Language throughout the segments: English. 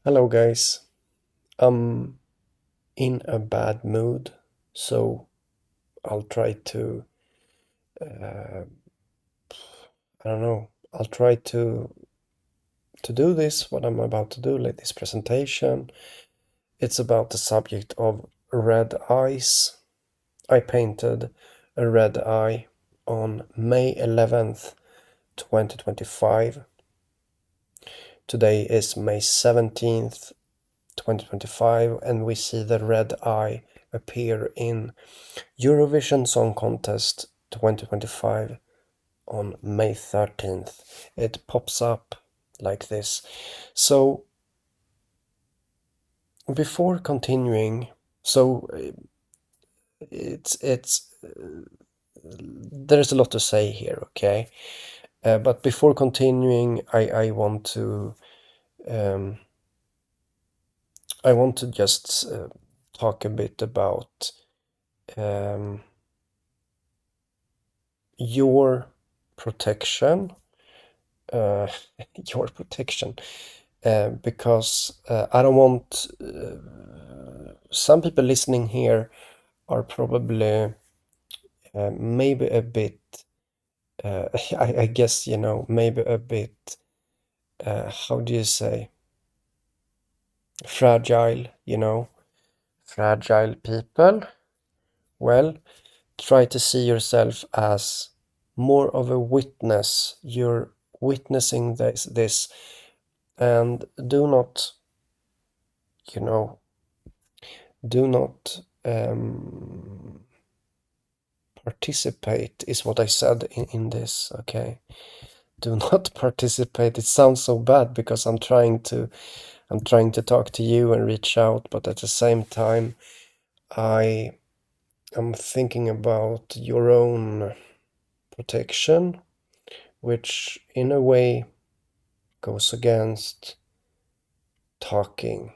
Hello guys. I'm in a bad mood, so I'll try to uh, I don't know. I'll try to do this what I'm about to do, like this presentation. It's about the subject of red eyes. I painted a red eye on May 11th, 2025. Today is May 17th, 2025, and we see the red eye appear in Eurovision Song Contest 2025 on May 13th. It pops up like this. So before continuing, so it's there's a lot to say here, okay? But before continuing, um, I want to just talk a bit about um, your protection, uh, your protection, because I don't want some people listening here are probably maybe a bit, I guess, maybe a bit, how do you say, fragile, fragile people. Well, try to see yourself as more of a witness. You're witnessing this, and do not, you know, do not participate is what I said in this, okay? Do not participate. It sounds so bad because I'm trying to talk to you and reach out, but at the same time I am thinking about your own protection, which in a way goes against talking,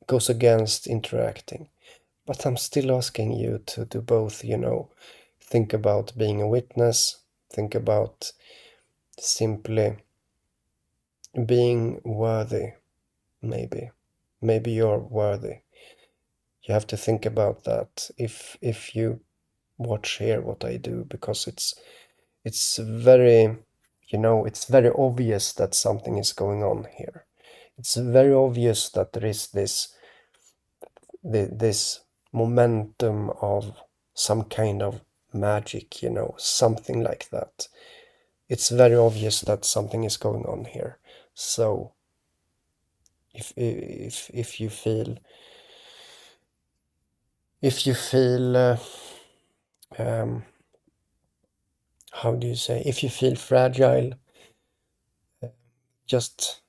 goes against interacting. But I'm still asking you to do both, think about being a witness, think about simply being worthy, maybe. Maybe you're worthy. You have to think about that if you watch here what I do, because it's very, it's very obvious that something is going on here. It's very obvious that there is this momentum of some kind of magic, something like that. It's very obvious that something is going on here. So if you feel um, how do you say, if you feel fragile, just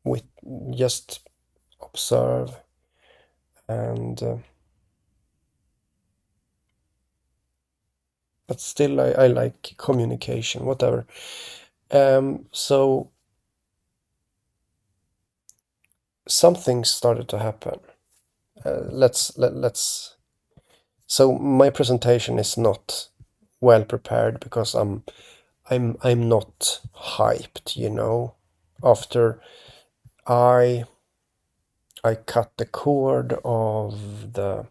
with just observe and but still I like communication, whatever. So something started to happen. Let's so my presentation is not well prepared because I'm not hyped, after I I cut the cord of the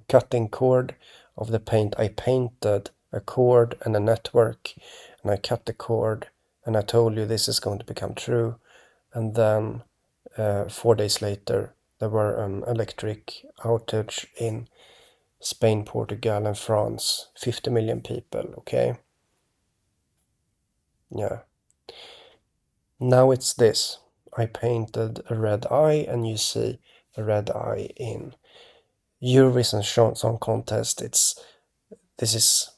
cutting cord of the paint. I painted a cord and a network, and I cut the cord, and I told you this is going to become true. And then 4 days later, there were an electric outage in Spain, Portugal, and France. 50 million people, okay? Yeah. Now it's this. I painted a red eye, and you see a red eye in Eurovision Song Contest. This is,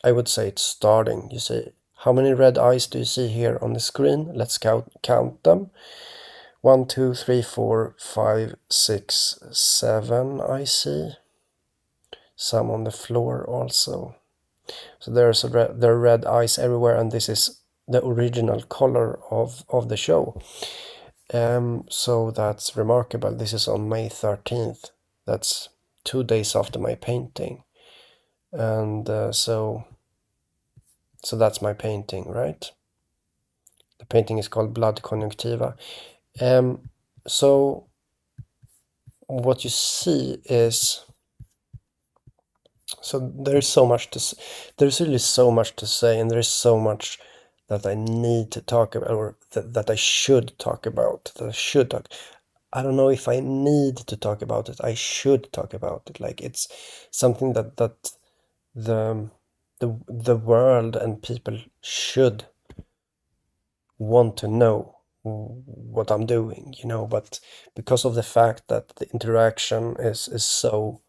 I would say it's starting. You see, how many red eyes do you see here on the screen? Let's count them. 1, 2, 3, 4, 5, 6, 7, I see. Some on the floor also. So there are red eyes everywhere, and this is the original color of the show. So that's remarkable. This is on May 13th. That's 2 days after my painting. And so that's my painting, right? The painting is called Blood Conjunctiva. So what you see is, so there's so much there's really so much to say, and there's so much that I need to talk about, or that I should talk about, that I should talk. I don't know if I need to talk about it. I should talk about it. Like, it's something that the the world and people should want to know what I'm doing, but because of the fact that the interaction is so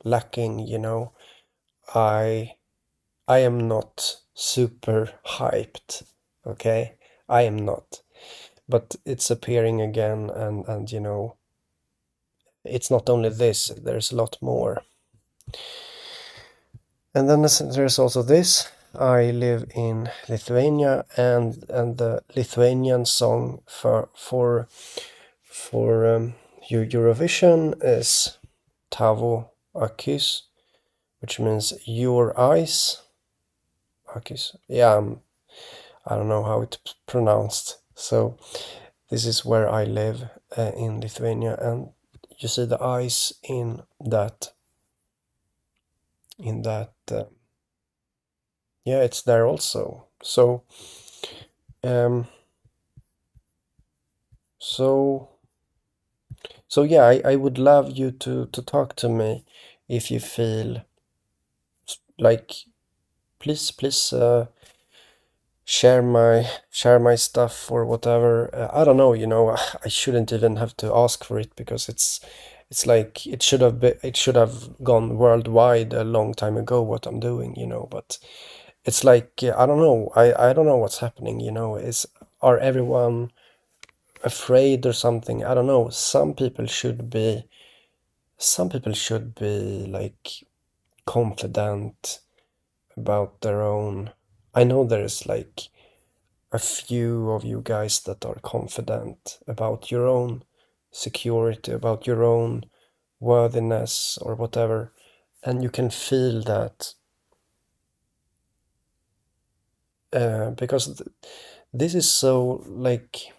lacking, I I am not super hyped, okay? I am not. But it's appearing again, and it's not only this, there's a lot more. And then there's also this. I live in Lithuania, and the Lithuanian song for Eurovision is Tavo Akis, which means your eyes. Akis. Yeah, I don't know how it's pronounced. So this is where I live, in Lithuania, and you see the eyes in that. Yeah, it's there also. Um, so, so yeah, I would love you to talk to me if you feel like, please, share my stuff or whatever. I don't know, I shouldn't even have to ask for it, because it's like it should have gone worldwide a long time ago what I'm doing, but it's like, I don't know. I don't know what's happening, are everyone afraid or something? I don't know. Some people should be like confident about their own. I know there's like a few of you guys that are confident about your own security, about your own worthiness or whatever, and you can feel that, because this is so, like,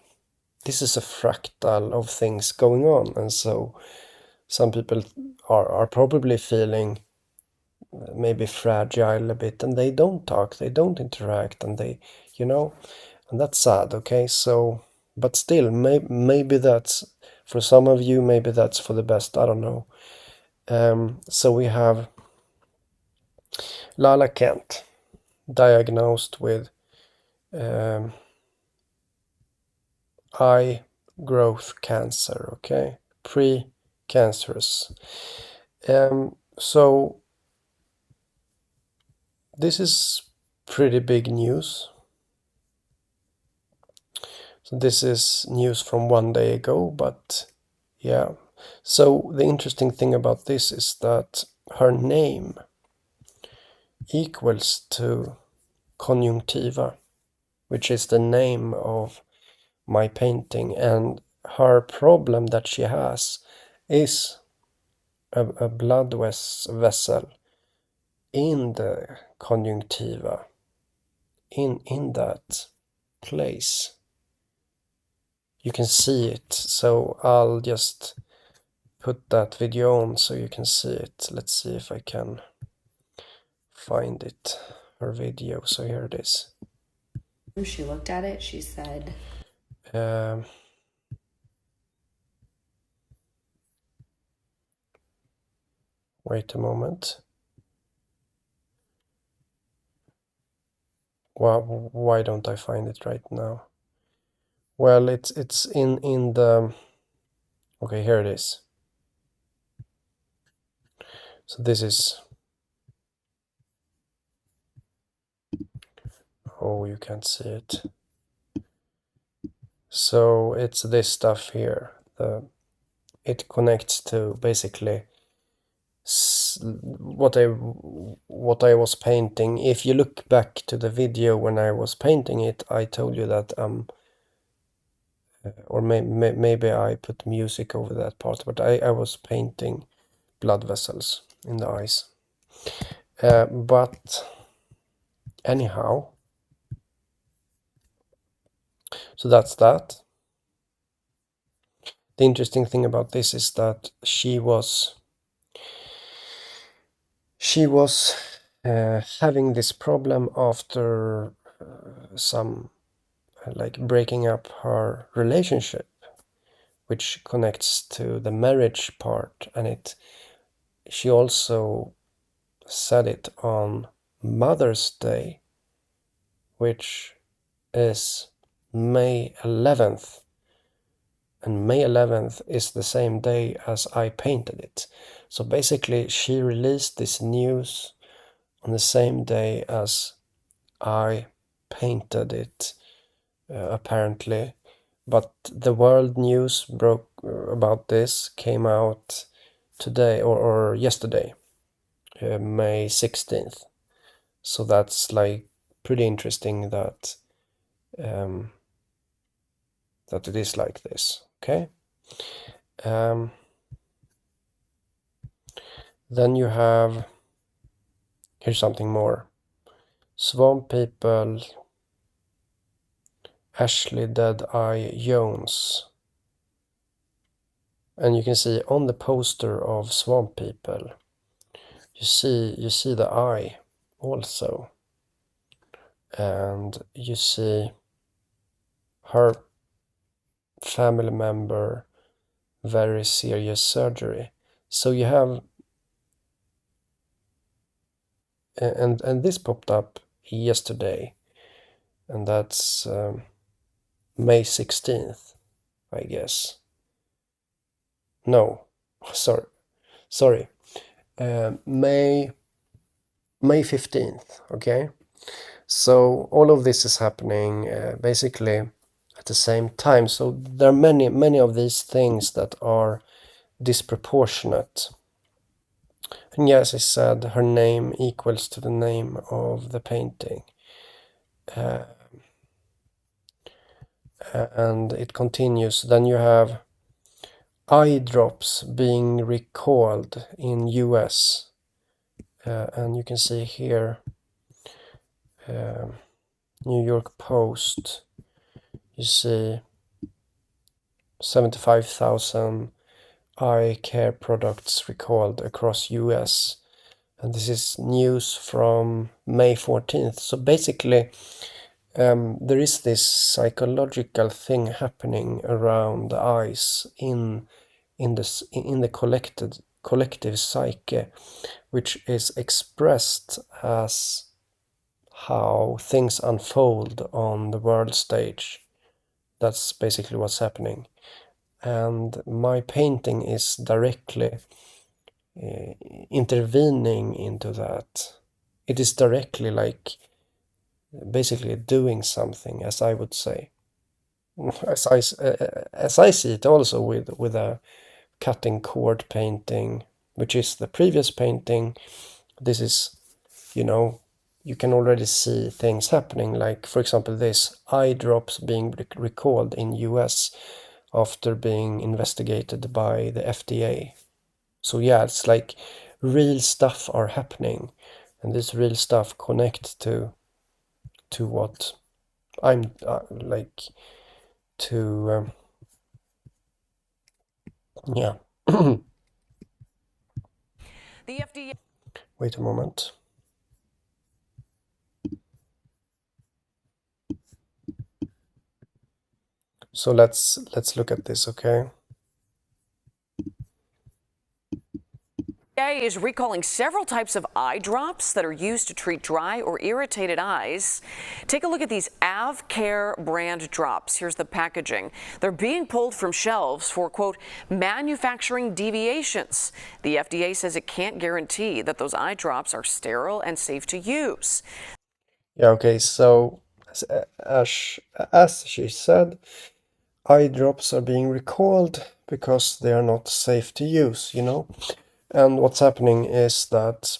this is a fractal of things going on, and so some people are probably feeling maybe fragile a bit, and they don't talk, they don't interact, and you know and that's sad. Okay, so, but still, maybe that's for some of you, maybe that's for the best, I don't know. So we have Lala Kent, diagnosed with um, eye growth cancer, okay, pre-cancerous. So this is pretty big news. So this is news from 1 day ago, but yeah. So the interesting thing about this is that her name equals to conjunctiva, which is the name of my painting, and her problem that she has is a blood vessel in the conjunctiva, in that place. You can see it, so I'll just put that video on so you can see it. Let's see if I can find it, her video. So here it is. She looked at it, she said, Wait a moment. Why don't I find it right now? Well, it's in the. Okay, here it is. So this is. Oh, you can't see it. So it's this stuff here. It connects to basically what I was painting. If you look back to the video when I was painting it, I told you that or maybe I put music over that part, but I was painting blood vessels in the eyes. But anyhow, So that's that. The interesting thing about this is that she was having this problem after some like breaking up her relationship, which connects to the marriage part, and she also said it on Mother's Day, which is May 11th, and May 11th is the same day as I painted it. So basically she released this news on the same day as I painted it, apparently. But the world news broke about this came out today or yesterday, May 16th. So that's like pretty interesting that that it is like this. Okay. Um, then you have, here's something more. Swamp People, Ashley Deadeye Jones. And you can see on the poster of Swamp People, you see the eye also. And you see her family member, very serious surgery. So you have, and this popped up yesterday, and that's May 16th, I guess. No, sorry. May 15th. Okay, so all of this is happening basically at the same time. So there are many of these things that are disproportionate. And yes, I said her name equals to the name of the painting. Uh, and it continues. Then you have eye drops being recalled in US. And you can see here, New York Post, you see 75,000 eye care products recalled across US. And this is news from May 14th. So basically, there is this psychological thing happening around the eyes in the collective psyche, which is expressed as how things unfold on the world stage. That's basically what's happening. And my painting is directly intervening into that. It is directly like basically doing something, as I would say. As I see it also with a cutting cord painting, which is the previous painting. This is, you know, you can already see things happening, like for example this eye drops being recalled in US after being investigated by the FDA. So yeah, it's like real stuff are happening, and this real stuff connect to what I'm like to yeah. The FDA. Wait a moment. So let's look at this, okay? FDA is recalling several types of eye drops that are used to treat dry or irritated eyes. Take a look at these AvCare brand drops. Here's the packaging. They're being pulled from shelves for, quote, manufacturing deviations. The FDA says it can't guarantee that those eye drops are sterile and safe to use. Yeah, okay, so as she said, eye drops are being recalled because they are not safe to use, you know? And what's happening is that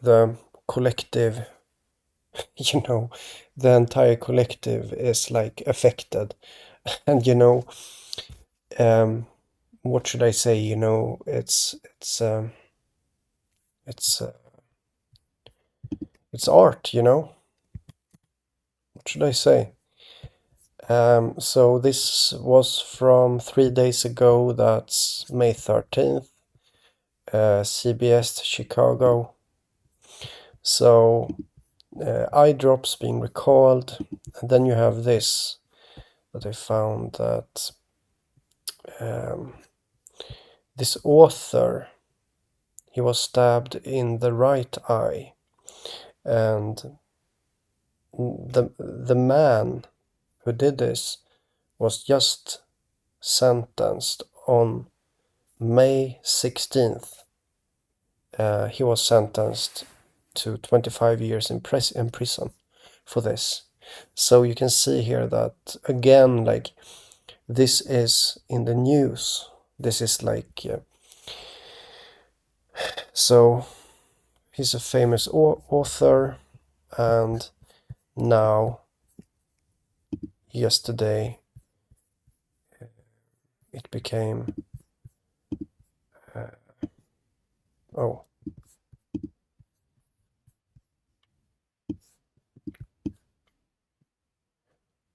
the collective, you know, the entire collective is like affected. And what should I say? It's it's art, What should I say? So this was from 3 days ago, that's May 13th, CBS Chicago. So eye drops being recalled, and then you have this that I found that this author, he was stabbed in the right eye, and the man who did this was just sentenced on May 16th. He was sentenced to 25 years in prison for this. So you can see here that again, like, this is in the news. This is like so he's a famous author, and now yesterday it became oh,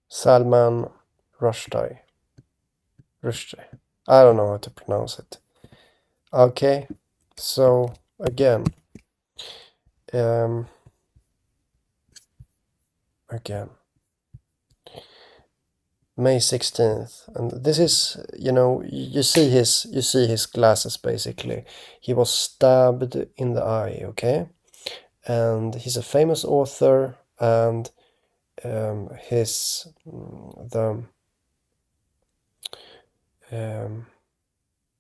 Salman Rushdie. Rushdie. I don't know how to pronounce it. Okay, so again, um, again, May 16th, and this is, you see his glasses basically. He was stabbed in the eye, okay, and he's a famous author, and his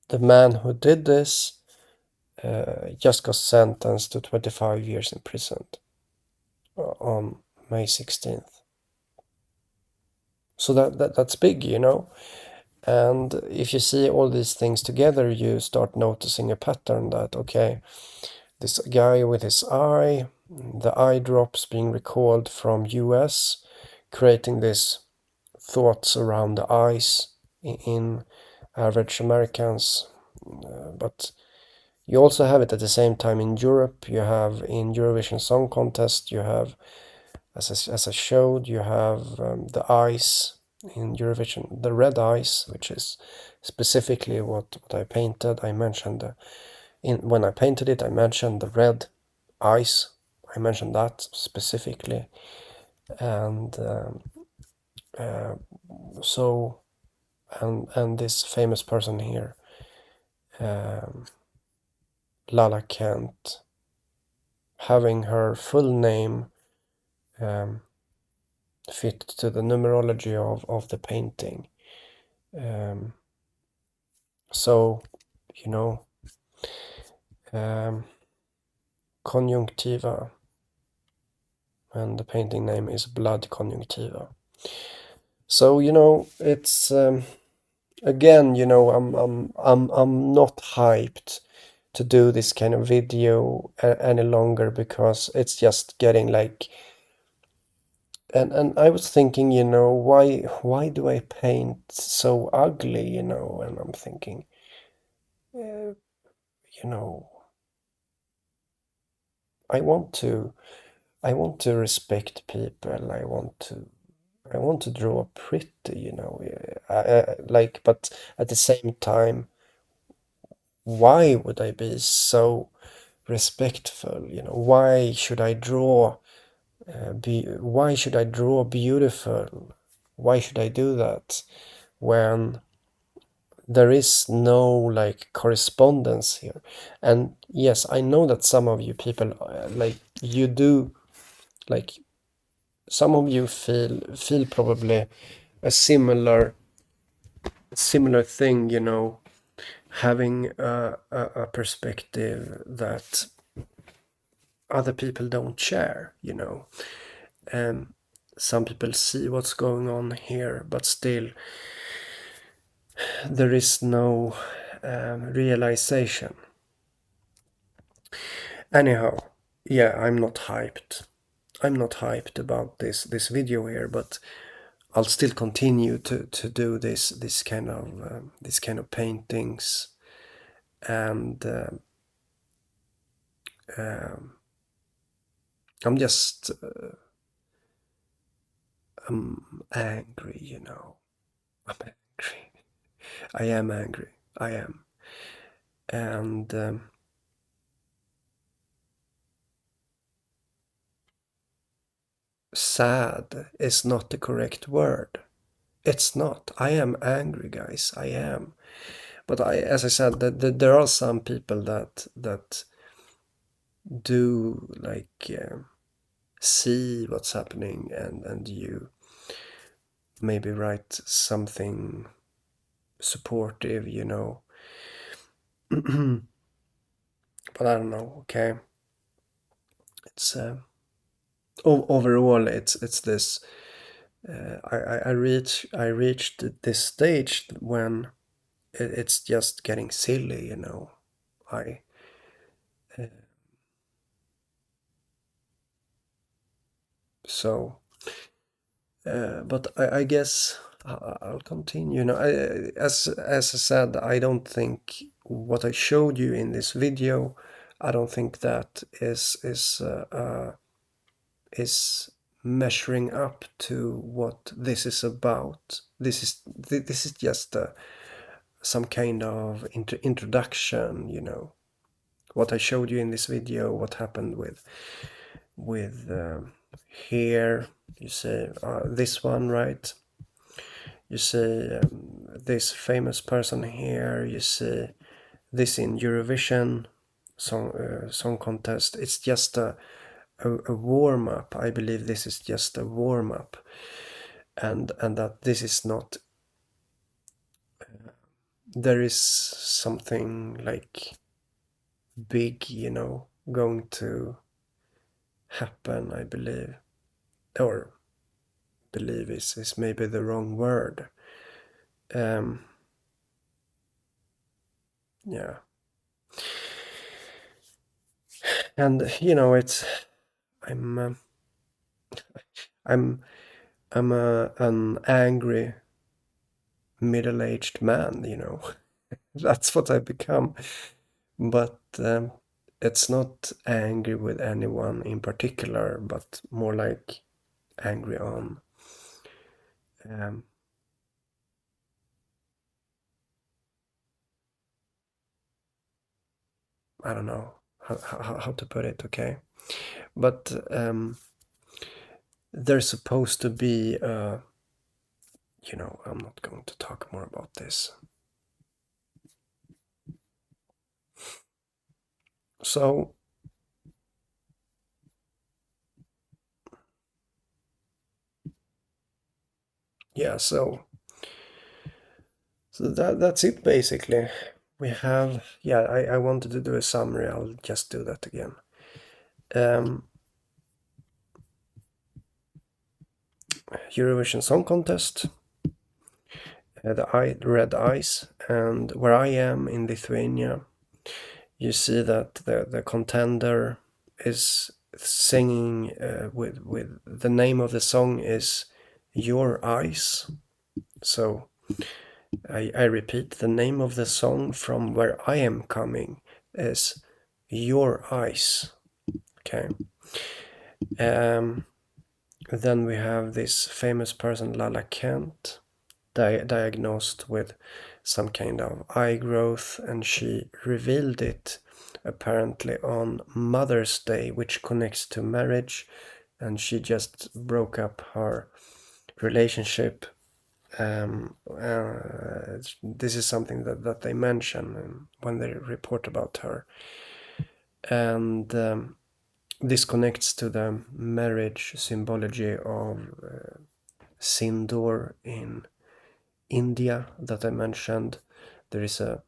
the man who did this just got sentenced to 25 years in prison on May 16th. So that's big, And if you see all these things together, you start noticing a pattern that, okay, this guy with his eye, the eye drops being recalled from US, creating this thoughts around the eyes in average Americans. But you also have it at the same time in Europe. You have in Eurovision Song Contest, you have, as I showed, you have the eyes in Eurovision, the red eyes, which is specifically what I painted. I mentioned when I painted it, I mentioned the red eyes. I mentioned that specifically, and so and this famous person here, Lala Kent, having her full name fit to the numerology of the painting. So, you know, conjunctiva, and the painting name is Blood Conjunctiva. So, it's again, I'm not hyped to do this kind of video any longer, because it's just getting like, and I was thinking, why do I paint so ugly, and I'm thinking, you know, I want to I want to respect people. I want to draw pretty, like, but at the same time, why would I be so respectful? Why should I draw why should I draw beautiful? Why should I do that when there is no like correspondence here? And yes, I know that some of you people like you do, like some of you feel probably a similar thing, having a perspective that other people don't share, and some people see what's going on here, but still there is no realization. Anyhow, yeah, I'm not hyped about this video here, but I'll still continue to do this kind of paintings, and I'm just angry, you know. I'm angry. I am angry. I am. And sad is not the correct word. It's not. I am angry, guys. I am. But as I said, that there are some people that do like see what's happening, and you maybe write something supportive, you know. But I don't know. Okay, it's overall, it's this. I reached this stage when it's just getting silly, you know. I so but I guess I'll continue. You know, as I said, I don't think what I showed you in this video, I don't think that is measuring up to what this is about. This is just some kind of introduction. You know, what I showed you in this video, what happened with here. You see this one, right? You see this famous person here. You see this in Eurovision song contest. It's just a warm up. I believe this is just a warm up, and that this is not. There is something like big, you know, going to happen. I believe, or believe is maybe the wrong word. Um, yeah, and you know, it's I'm uh, I'm I'm an angry middle-aged man, you know. That's what I become. But it's not angry with anyone in particular, but more like angry on um, I don't know how to put it, okay? But there's supposed to be, you know, I'm not going to talk more about this. So, yeah, so that's it basically. We have, yeah, I wanted to do a summary. I'll just do that again. Um, Eurovision Song Contest, the Red Eyes, and where I am in Lithuania, you see that the contender is singing with the name of the song is Your Eyes. So I repeat, the name of the song from where I am coming is Your Eyes. Okay. Then we have this famous person, Lala Kent, diagnosed with some kind of eye growth, and she revealed it apparently on Mother's Day, which connects to marriage, and she just broke up her relationship. This is something that they mention when they report about her, and this connects to the marriage symbology of Sindoor in India that I mentioned. There is a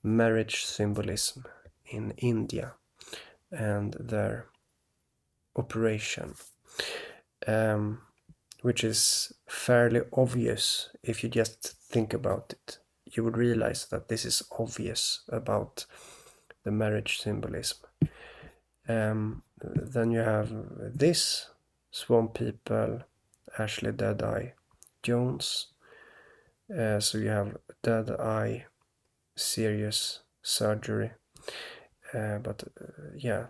marriage symbolism in India and their operation, which is fairly obvious if you just think about it. You would realize that this is obvious about the marriage symbolism. Then you have this Swamp People, Ashley Deadeye Jones. So you have Deadeye, serious surgery. But yeah,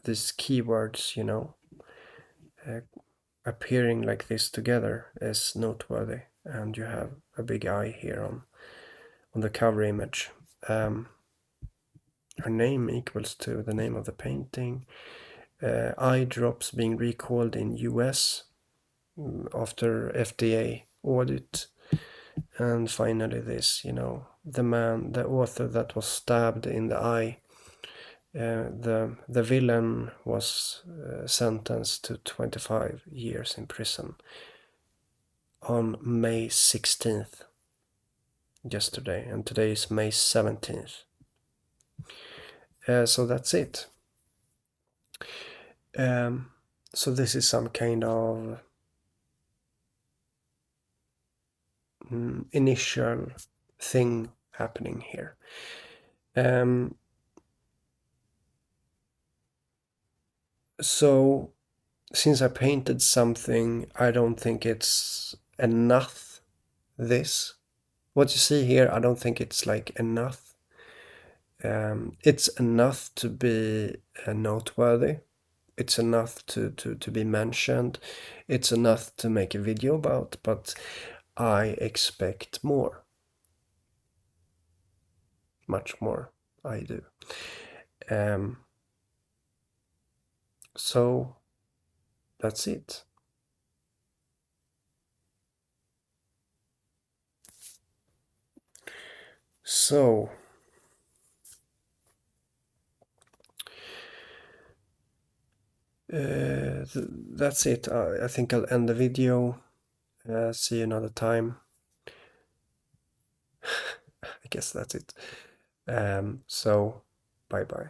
these keywords, you know, appearing like this together is noteworthy. And you have a big eye here on the cover image. Her name equals to the name of the painting. Eye drops being recalled in US after FDA audit. And finally this, the author that was stabbed in the eye, the villain was sentenced to 25 years in prison on May 16th, yesterday, and today is May 17th. So that's it. So this is some kind of initial thing happening here. So since I painted something, I don't think it's enough. What you see here, I don't think it's like enough. It's enough to be noteworthy. It's enough to be mentioned. It's enough to make a video about, but I expect more. Much more, I do. So that's it. So that's it. I think I'll end the video. See you another time. I guess that's it. So bye bye.